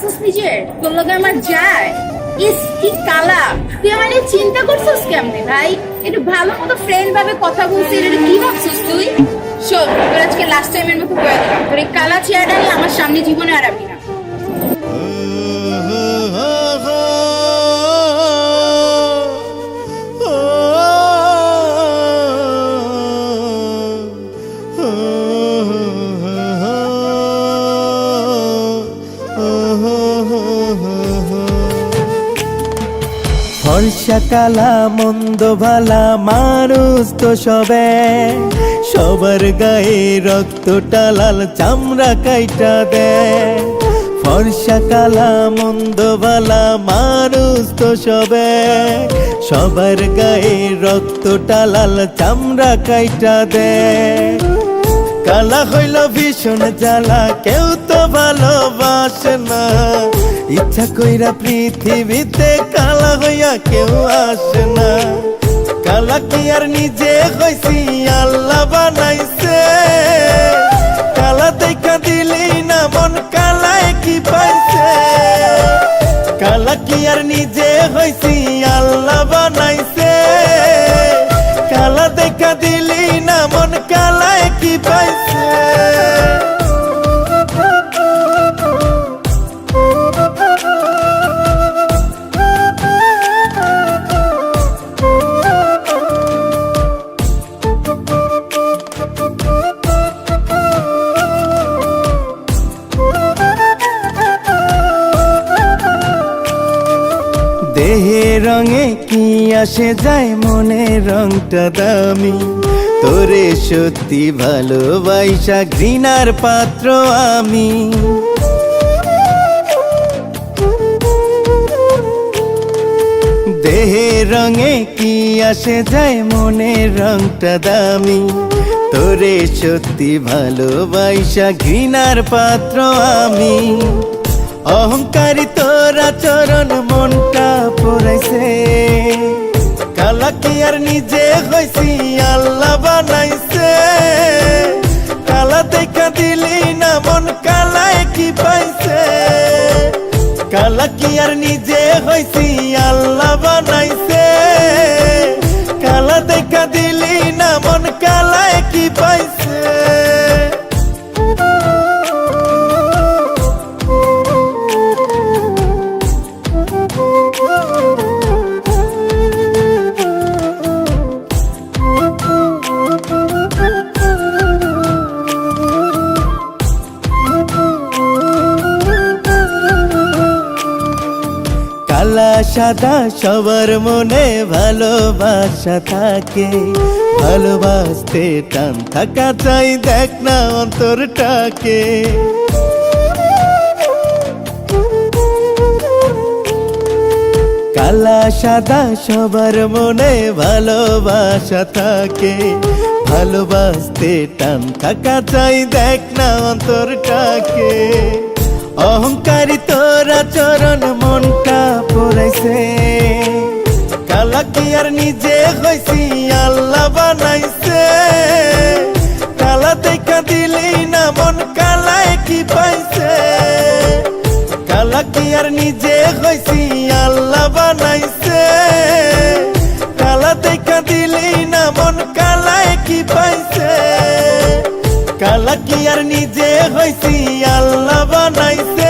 দেখছস নিজের তোর লগে আমার যায়। ইস কি কালা, তুই আমার নিয়ে চিন্তা করছিস কেমনে ভাই? একটু ভালো মতো ফ্রেন্ড ভাবে কথা বলছিস, এটা কি ভাবছিস তুই? শোন, তোর আজকে লাস্ট টাইমের মতো করে দিলাম, তোর এই কালা চেয়ারটা নিয়ে আমার সামনে জীবনে আর আবি না। ফর্সা কালা মন্দ ভালা মানুষ তো সবে, সবার গায়ে রক্তটা লাল চামড়া কাইটা দেয়। ফর্সা কালা মন্দ ভালা মানুষ তো সবে, সবার গায়ে রক্তটা লাল চামড়া কাইটা দেয়। কালা হইল ভীষণ জ্বালা, কেউ তো ভালোবাসে না। ইচ্ছা কইরা পৃথিবীতে কালা হইয়া কেউ আসে না। কালা কি আর নিজে হইছি, আল্লাহ বানাইছে। কালা দেখা দিলি না মন কালায় কি পাইছে। কালা কি আর নিজে হইছি, আল্লাহ বানাইছে। কালা দেখা দিলি না মন কালায় কি পাইছে। দেহে রঙে কি আসে যায়, মনের রংটা দামি। তোরে সত্যি ভালোবাসা ঘৃণার পাত্র আমি। দেহে রঙে কি আসে যায়, মনের রংটা দামি। তোরে সত্যি ভালোবাসা ঘৃণার পাত্র আমি। অহংকারী তোর আচরণ মনটা পড়াইছে। কালা কি আর নিজে হইছি, আল্লাহ বানাইছে। কালা দেখা দিলি না মন কালায় কি পাইছে। কালা কি আর নিজে হইছি, আল্লাহ বানাইছে। কালা দেখা দিলি না মন কালায় কি পাইছে। কালা সাদা সবার মনে ভালোবাসা থাকে। ভালোবাসতে টান থাকা চাই, দেখ না অন্তরটাকে। কালা সাদা সবার মনে ভালোবাসা থাকে। ভালোবাসতে টান থাকা চাই, দেখ না অন্তরটাকে। অহংকারী তোর আচরণ মনটা পড়াইছে। কালা কি আর নিজে হইছি, আল্লাহ বানাইছে। কালা দেখা দিলি না মন কালায় কি পাইছে। কালা কি আর নিজে হইছি, আল্লাহ বানাইছে। কালা দেখা দিলি না মন কালায় কি পাইছে। কালা কি আর নিজে হইছি, আল্লাহ বানাইছে।